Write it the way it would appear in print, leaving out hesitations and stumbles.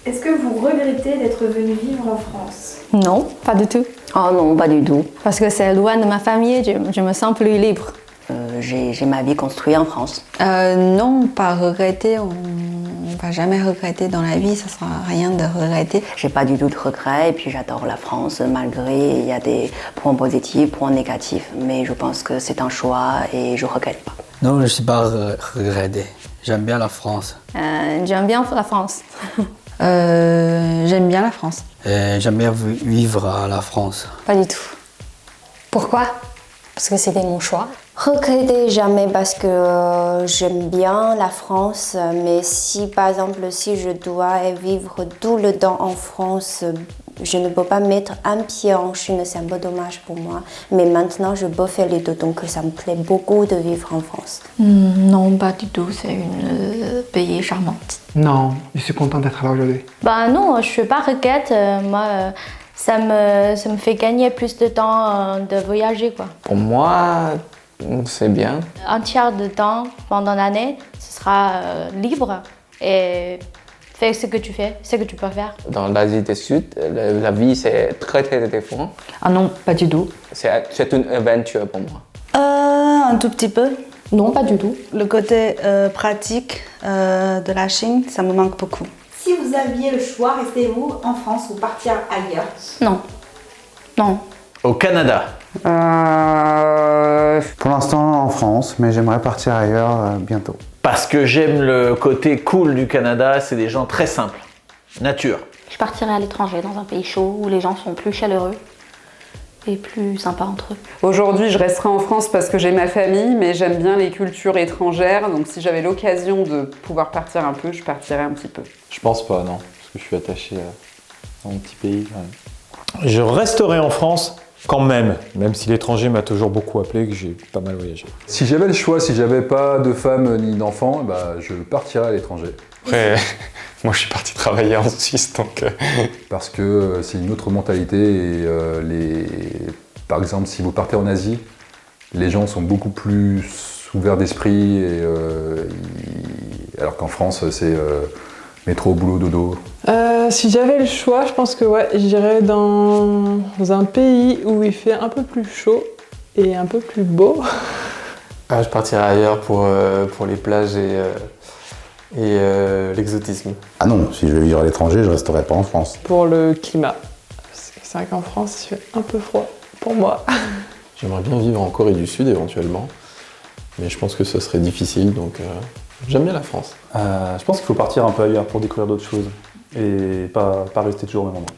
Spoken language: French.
Est-ce que vous regrettez d'être venu vivre en France? Non, pas du tout. Oh non, pas du tout. Parce que c'est loin de ma famille, je me sens plus libre. J'ai ma vie construite en France. Non, pas regretter. On va jamais regretter dans la vie, ça ne sert à rien de regretter. J'ai pas du tout de regrets et puis j'adore la France malgré il y a des points positifs, points négatifs. Mais je pense que c'est un choix et je regrette pas. Non, je ne suis pas regretté. J'aime bien la France. J'aime bien la France. J'aime bien la France. J'aime bien vivre à la France. Pas du tout. Pourquoi? Parce que c'était mon choix. Regretter jamais parce que j'aime bien la France, mais si par exemple si je dois vivre tout le temps en France, je ne peux pas mettre un pied en Chine, c'est un peu dommage pour moi. Mais maintenant je peux faire les deux, donc ça me plaît beaucoup de vivre en France. Non, pas du tout, c'est un pays charmant. Non, je suis contente d'être là aujourd'hui. Bah non, je suis pas requête. Moi, ça me fait gagner plus de temps de voyager, quoi. Pour moi, c'est bien. Un tiers de temps pendant l'année, ce sera libre et fais ce que tu fais, ce que tu peux faire. Dans l'Asie du Sud, la vie c'est très différent. Ah non, pas du tout. C'est une aventure pour moi. Un tout petit peu. Non, pas du tout. Le côté pratique de la Chine, ça me manque beaucoup. Si vous aviez le choix, restez-vous en France ou partir ailleurs? Non. Non. Au Canada. Pour l'instant en France, mais j'aimerais partir ailleurs bientôt. Parce que j'aime le côté cool du Canada, c'est des gens très simples. Nature. Je partirais à l'étranger, dans un pays chaud, où les gens sont plus chaleureux et plus sympas entre eux. Aujourd'hui, je resterai en France parce que j'ai ma famille, mais j'aime bien les cultures étrangères. Donc si j'avais l'occasion de pouvoir partir un peu, je partirais un petit peu. Je pense pas, non. Parce que je suis attaché à mon petit pays quand même. Je resterai en France quand même si l'étranger m'a toujours beaucoup appelé et que j'ai pas mal voyagé. Si j'avais le choix, si j'avais pas de femme ni d'enfant, bah, je partirais à l'étranger. Après, moi je suis parti travailler en Suisse, donc... Parce que c'est une autre mentalité et par exemple, si vous partez en Asie, les gens sont beaucoup plus ouverts d'esprit, alors qu'en France, c'est métro, boulot, dodo. Si j'avais le choix, je pense que j'irais dans un pays où il fait un peu plus chaud et un peu plus beau. Je partirais ailleurs pour les plages et l'exotisme. Ah non, si je vais vivre à l'étranger, je resterai pas en France. Pour le climat. Parce que c'est vrai qu'en France, il fait un peu froid pour moi. J'aimerais bien vivre en Corée du Sud éventuellement, mais je pense que ce serait difficile, donc j'aime bien la France. Je pense qu'il faut partir un peu ailleurs pour découvrir d'autres choses et pas rester toujours au même endroit.